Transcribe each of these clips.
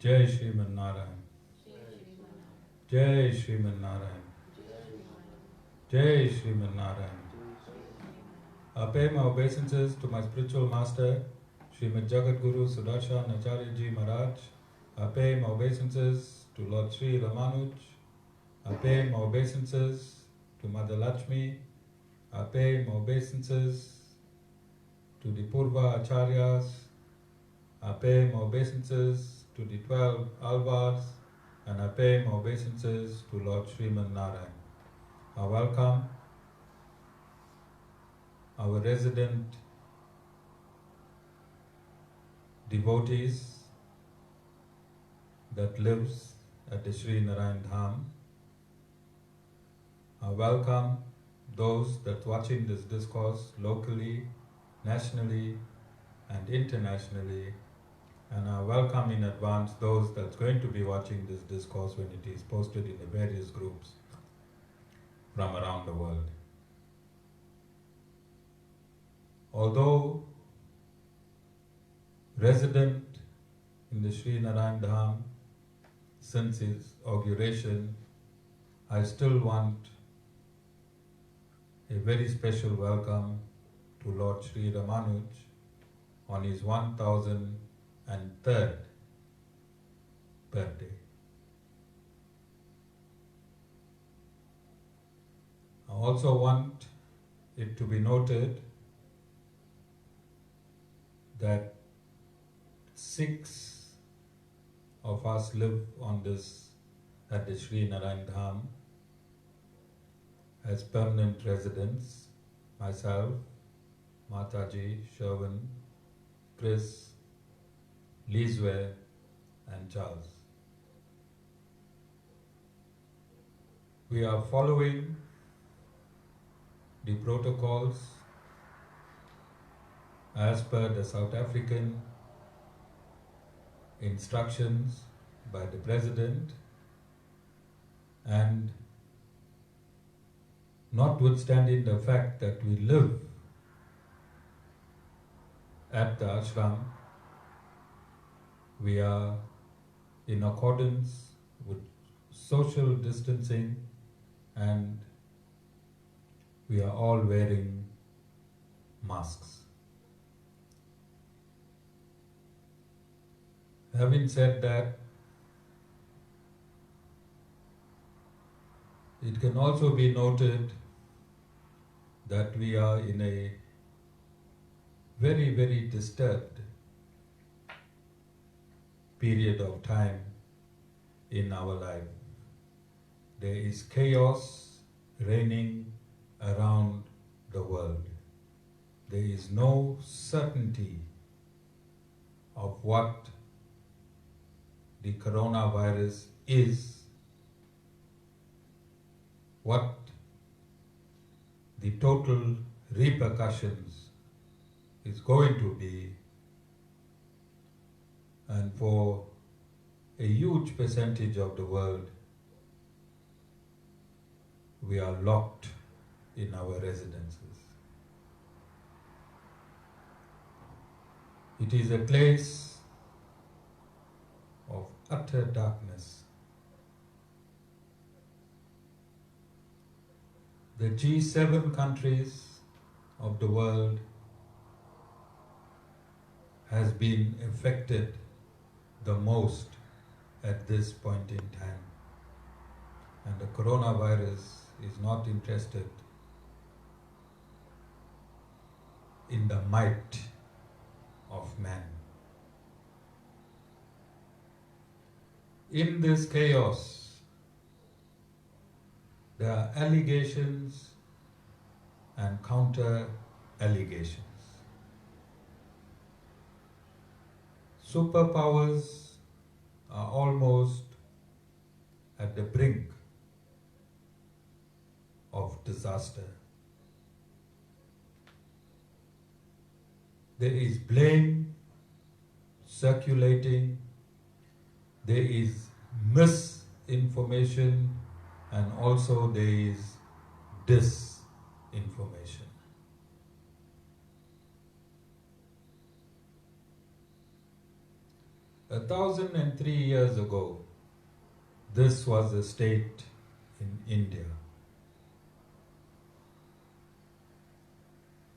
Jai Sriman Narayan. Jai Sriman Narayan. Jai Sriman Narayan. I pay my obeisances to my spiritual master, Srimad Jagat Guru Sudarshan Acharya Ji Maharaj. I pay my obeisances to Lord Sri Ramanuj. I pay my obeisances to Mother Lakshmi. I pay my obeisances to the Purva Acharyas. I pay my obeisances to the 12 Alvars, and I pay my obeisances to Lord Sriman Narayan. I welcome our resident devotees that lives at the Sri Narayan Dham. I welcome those that watching this discourse locally, nationally, and internationally, and I welcome in advance those that's going to be watching this discourse when it is posted in the various groups from around the world. Although resident in the Sri Narayan Dham since its inauguration, I still want a very special welcome to Lord Sri Ramanuj on his 1003rd birthday. I also want it to be noted that 6 of us live on this at the Sri Narayan Dham as permanent residents, myself, Mataji, Sherwin, Chris, Lizwe, and Charles. We are following the protocols as per the South African instructions by the President, and notwithstanding the fact that we live at the ashram, we are in accordance with social distancing and we are all wearing masks. Having said that, it can also be noted that we are in a very, very disturbed period of time in our life. There is chaos reigning around the world. There is no certainty of what the coronavirus is, what the total repercussions is going to be, and for a huge percentage of the world, we are locked in our residences. It is a place of utter darkness. The G7 countries of the world has been affected the most at this point in time. And the coronavirus is not interested in the might of man. In this chaos, there are allegations and counter-allegations. Superpowers are almost at the brink of disaster. There is blame circulating, there is misinformation, and also there is disinformation. 1,003 years ago, this was the state in India.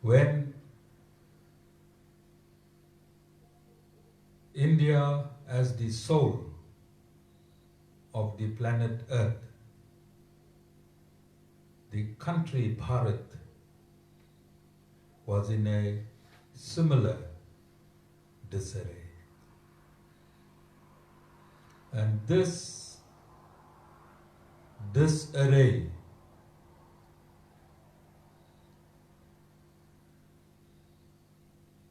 When India as the soul of the planet Earth, the country Bharat was in a similar disarray. And this disarray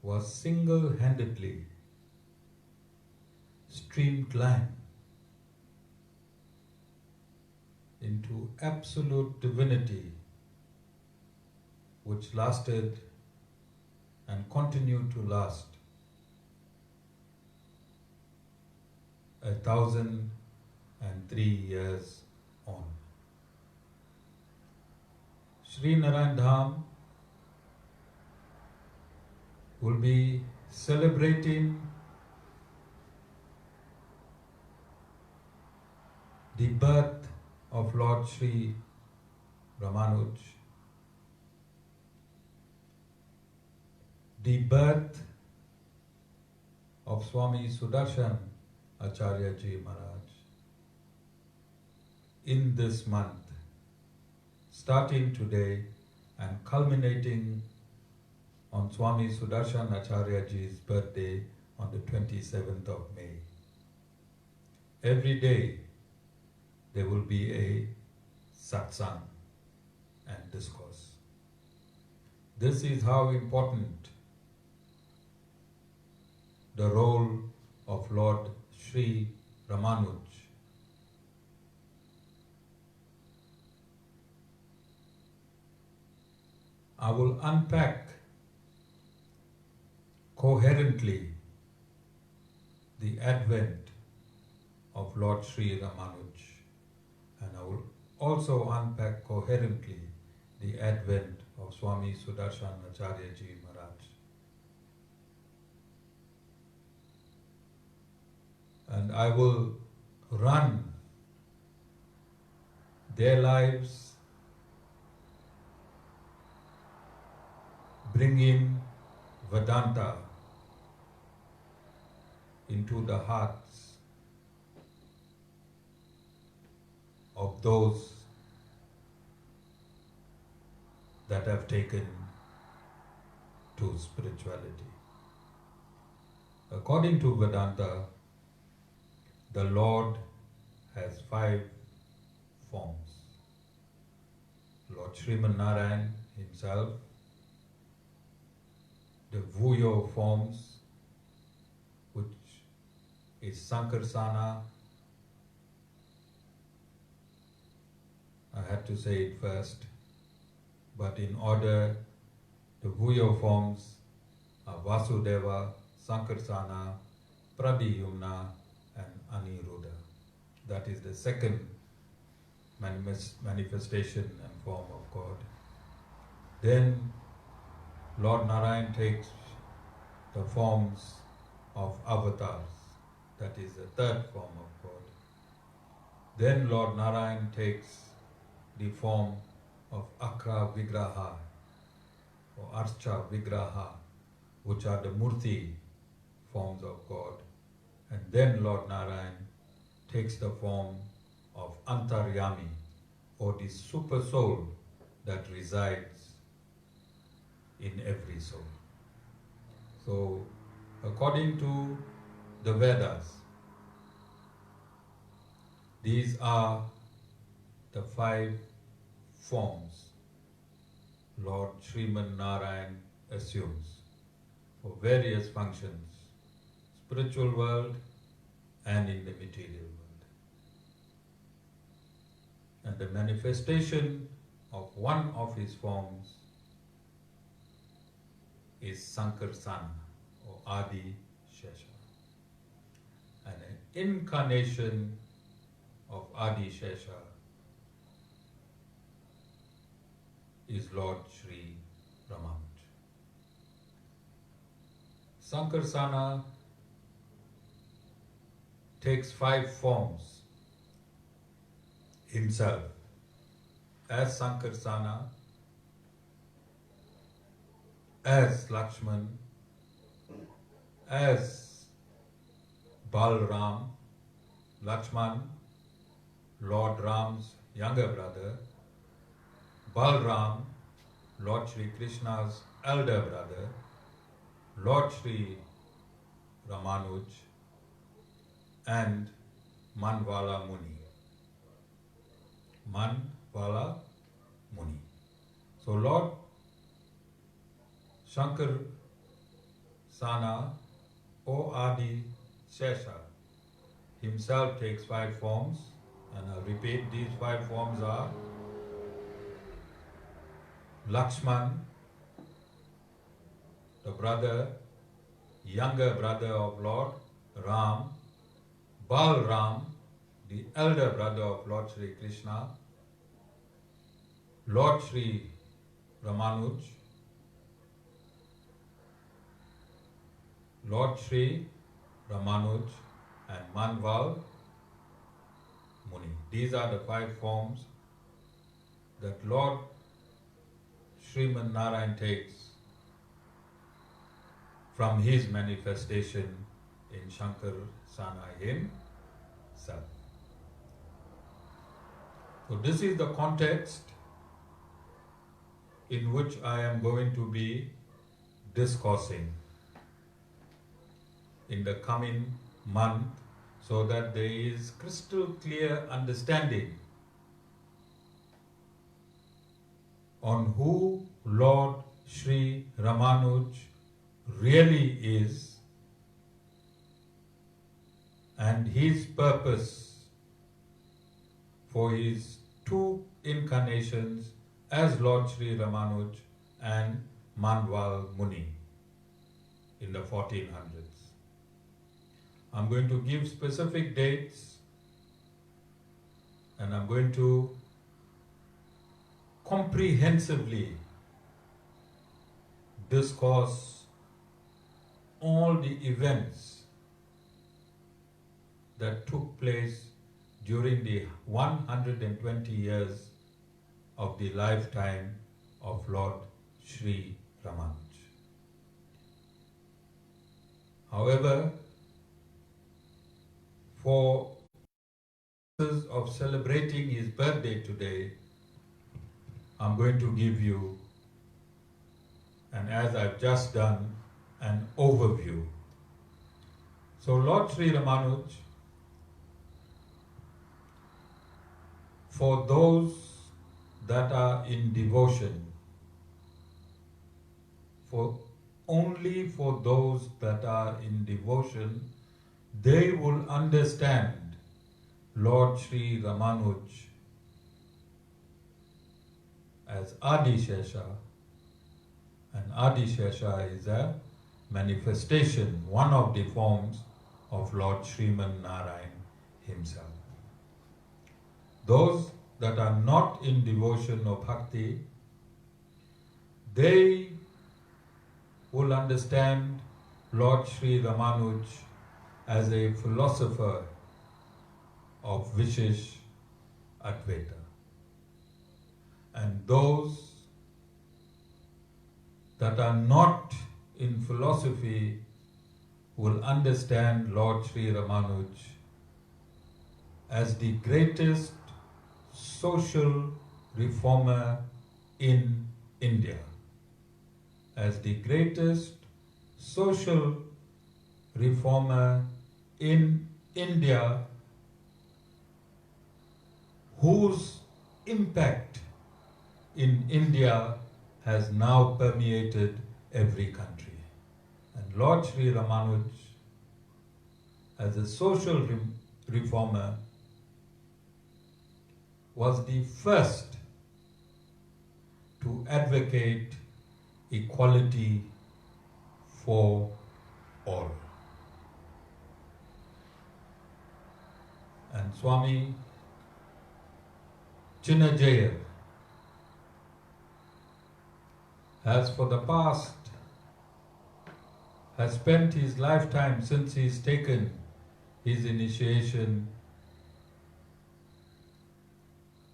was single-handedly streamlined into absolute divinity, which lasted and continued to last 1,003 years on. Sri Narayan Dham will be celebrating the birth of Lord Sri Ramanuj, the birth of Swami Sudarshan Acharya-ji Maharaj in this month, starting today and culminating on Swami Sudarshan Acharya-ji's birthday on the 27th of May. Every day there will be a satsang and discourse. This is how important the role of Lord Sri Ramanuj I will unpack coherently the advent of Lord Sri Ramanuj, and I will also unpack coherently the advent of Swami Sudarshan Acharya-ji Maharaj. And I will run their lives, bring in Vedanta into the hearts of those that have taken to spirituality. According to Vedanta, the Lord has 5 forms. Lord Sriman Narayan himself, the Vuyo forms, which is Sankarsana. I had to say it first, but in order, the Vuyo forms are Vasudeva, Sankarsana, Pradyumna, and Aniruddha. That is the second manifestation and form of God. Then Lord Narayan takes the forms of avatars. That is the third form of God. Then Lord Narayan takes the form of Akra Vigraha or Archa Vigraha, which are the Murti forms of God. And then Lord Narayan takes the form of Antaryami, or the super soul that resides in every soul. So, according to the Vedas, these are the 5 forms Lord Sriman Narayan assumes for various functions, spiritual world and in the material world. And the manifestation of one of his forms is Sankarsana or Adi Shesha. And an incarnation of Adi Shesha is Lord Sri Ramanuj. Sankarsana takes 5 forms himself, as Sankarsana, as Lakshman, as Balram, Lakshman, Lord Ram's younger brother, Balram, Lord Sri Krishna's elder brother, Lord Sri Ramanuj, and Manvala Muni. Manvala Muni. So Lord Shankar Sana or Adi Shesha himself takes 5 forms, and I'll repeat, these 5 forms are Lakshman, the brother, younger brother of Lord Ram, Balram, the elder brother of Lord Sri Krishna, Lord Sri Ramanuj, Lord Sri Ramanuj, and Manval Muni. These are the 5 forms that Lord Sriman Narayan takes from his manifestation in Shankar Sana himself. So this is the context in which I am going to be discoursing in the coming month, so that there is crystal clear understanding on who Lord Sri Ramanuj really is and his purpose for his 2 incarnations as Lord Sri Ramanuj and Manval Muni in the 1400s. I'm going to give specific dates, and I'm going to comprehensively discourse all the events that took place during the 120 years of the lifetime of Lord Sri Ramanuj. However, for purposes of celebrating his birthday today, I'm going to give you, and as I've just done, an overview. So Lord Sri Ramanuj, for those that are in devotion, only for those that are in devotion, they will understand Lord Sri Ramanuj as Adi Shesha, and Adi Shesha is a manifestation, one of the forms of Lord Sriman Narayan himself. Those that are not in devotion or bhakti, they will understand Lord Sri Ramanuj as a philosopher of Vishishtadvaita. And those that are not in philosophy will understand Lord Sri Ramanuj as the greatest social reformer in India, as the greatest social reformer in India, whose impact in India has now permeated every country. And Lord Sri Ramanuj, as a social reformer, was the first to advocate equality for all. And Swami Chinnajaya has spent his lifetime since he's taken his initiation,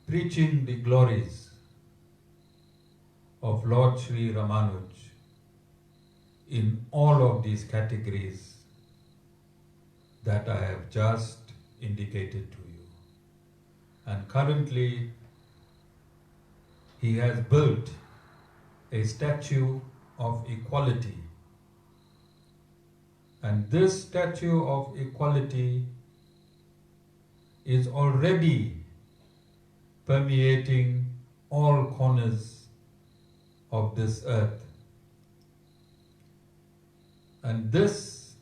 preaching the glories of Lord Sri Ramanuj in all of these categories that I have just indicated to you. And currently, he has built a statue of equality. And this statue of equality is already permeating all corners of this earth. And this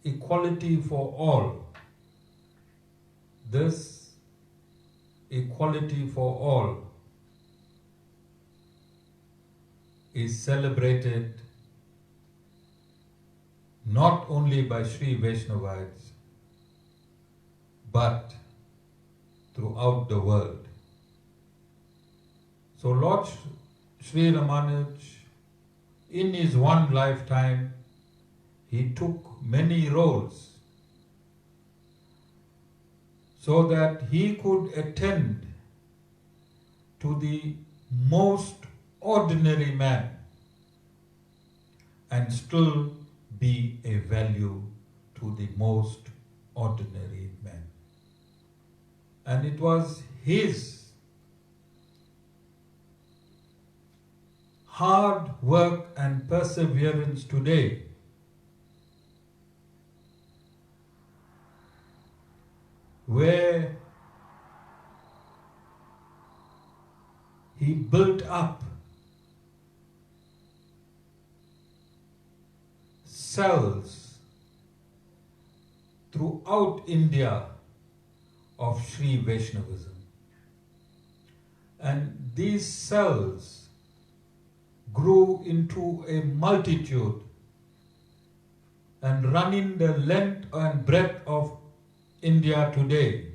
equality for all, this equality for all is celebrated not only by Sri Vaishnavites, but throughout the world. So Lord Sri Ramanuj, in his one lifetime, he took many roles so that he could attend to the most ordinary man and still be a value to the most ordinary man. And it was his hard work and perseverance today where he built up cells throughout India of Sri Vaishnavism. And these cells grew into a multitude and running the length and breadth of India today.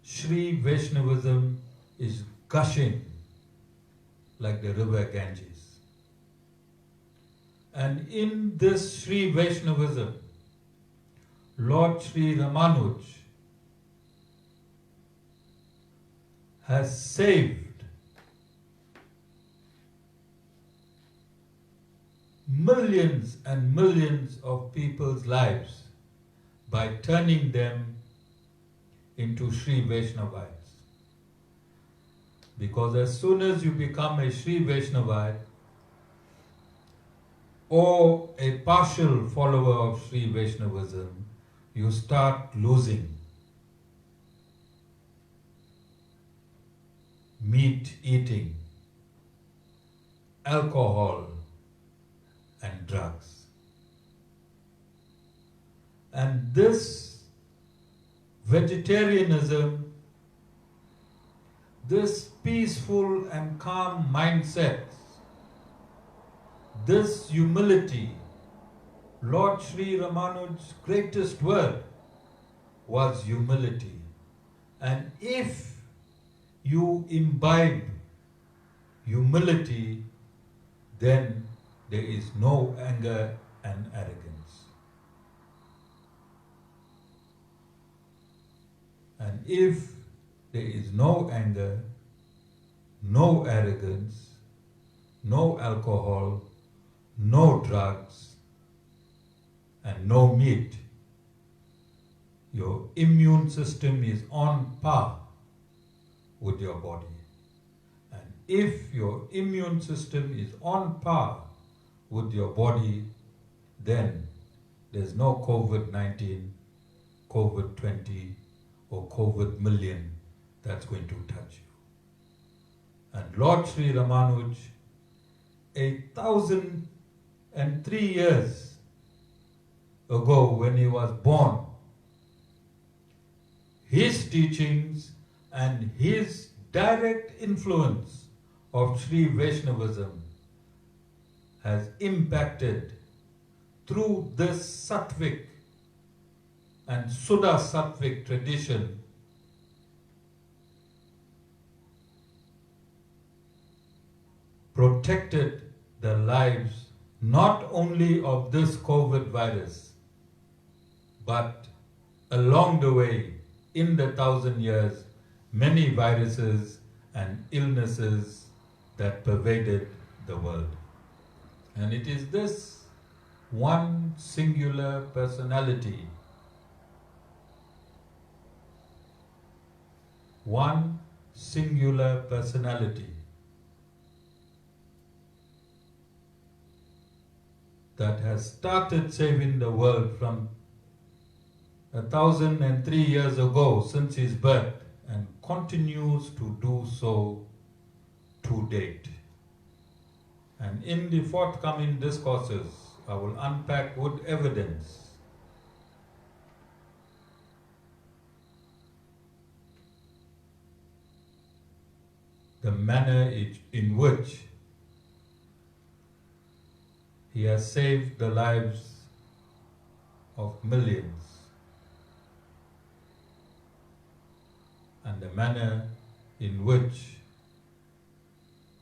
Sri Vaishnavism is gushing like the river Ganges. And in this Sri Vaishnavism, Lord Sri Ramanuj has saved millions and millions of people's lives by turning them into Sri Vaishnavites. Because as soon as you become a Sri Vaishnavite or a partial follower of Sri Vaishnavism, you start losing meat eating, alcohol, and drugs. And this vegetarianism, this peaceful and calm mindset, this humility, Lord Sri Ramanuj's greatest word was humility. And if you imbibe humility, then there is no anger and arrogance. And if there is no anger, no arrogance, no alcohol, no drugs, and no meat, your immune system is on par with your body. And if your immune system is on par with your body, then there's no COVID-19, COVID-20, or COVID million that's going to touch you. And Lord Sri Ramanuj, 1,003 years ago when he was born, his teachings and his direct influence of Sri Vaishnavism has impacted through this Sattvic and Suddha Sattvic tradition protected the lives not only of this COVID virus, but along the way, in the 1,000 years, many viruses and illnesses that pervaded the world. And it is this one singular personality, one singular personality that has started saving the world from 1,003 years ago since his birth and continues to do so to date. And in the forthcoming discourses, I will unpack with evidence the manner in which he has saved the lives of millions, and the manner in which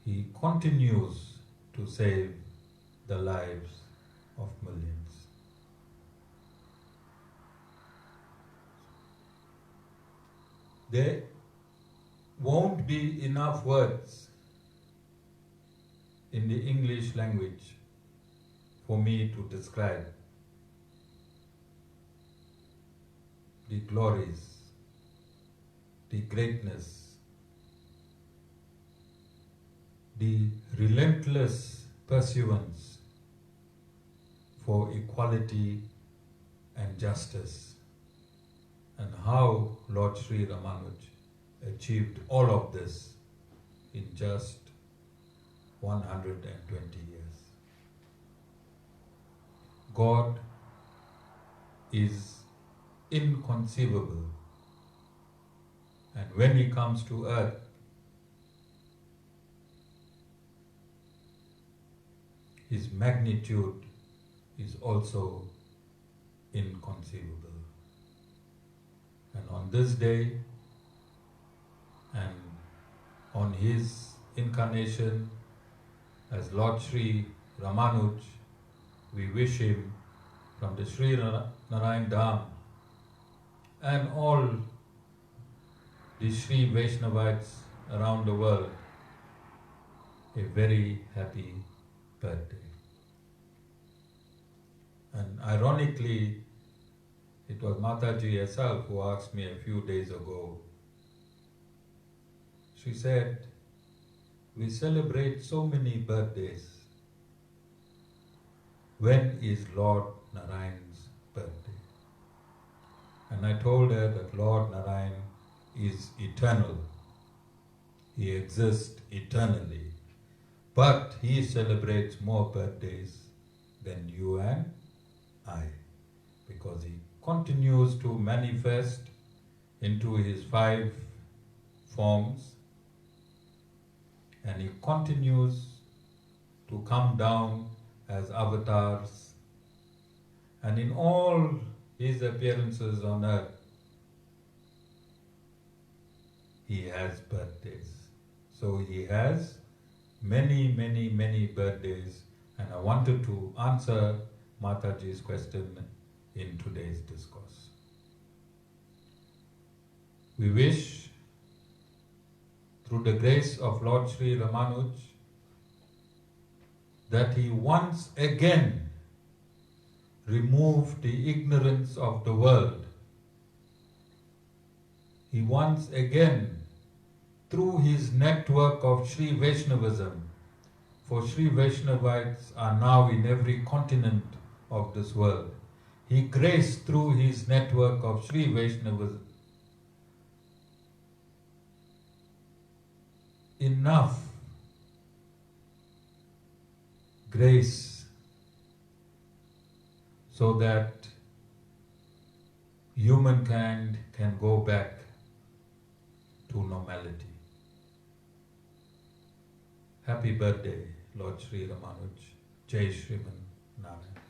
he continues to save the lives of millions. There won't be enough words in the English language for me to describe the glories, the greatness, the relentless pursuance for equality and justice, and how Lord Sri Ramanuj achieved all of this in just 120 years. God is inconceivable, and when He comes to earth, His magnitude is also inconceivable. And on this day, and on His incarnation as Lord Sri Ramanuj, we wish him from the Sri Narayan Dham and all the Sri Vaishnavites around the world a very happy birthday. And ironically, it was Mataji herself who asked me a few days ago. She said, "We celebrate so many birthdays. When is Lord Narayan's birthday?" And I told her that Lord Narayan is eternal. He exists eternally. But He celebrates more birthdays than you and I, because He continues to manifest into His 5 forms, and He continues to come down as avatars, and in all His appearances on earth, He has birthdays. So He has many, many, many birthdays, and I wanted to answer Mataji's question in today's discourse. We wish, through the grace of Lord Sri Ramanuj, that he once again remove the ignorance of the world. He once again, through his network of Sri Vaishnavism, for Sri Vaishnavites are now in every continent of this world, he graced through his network of Sri Vaishnavism enough grace so that humankind can go back to normality. Happy birthday, Lord Sri Ramanuj. Jai Sriman Narayan.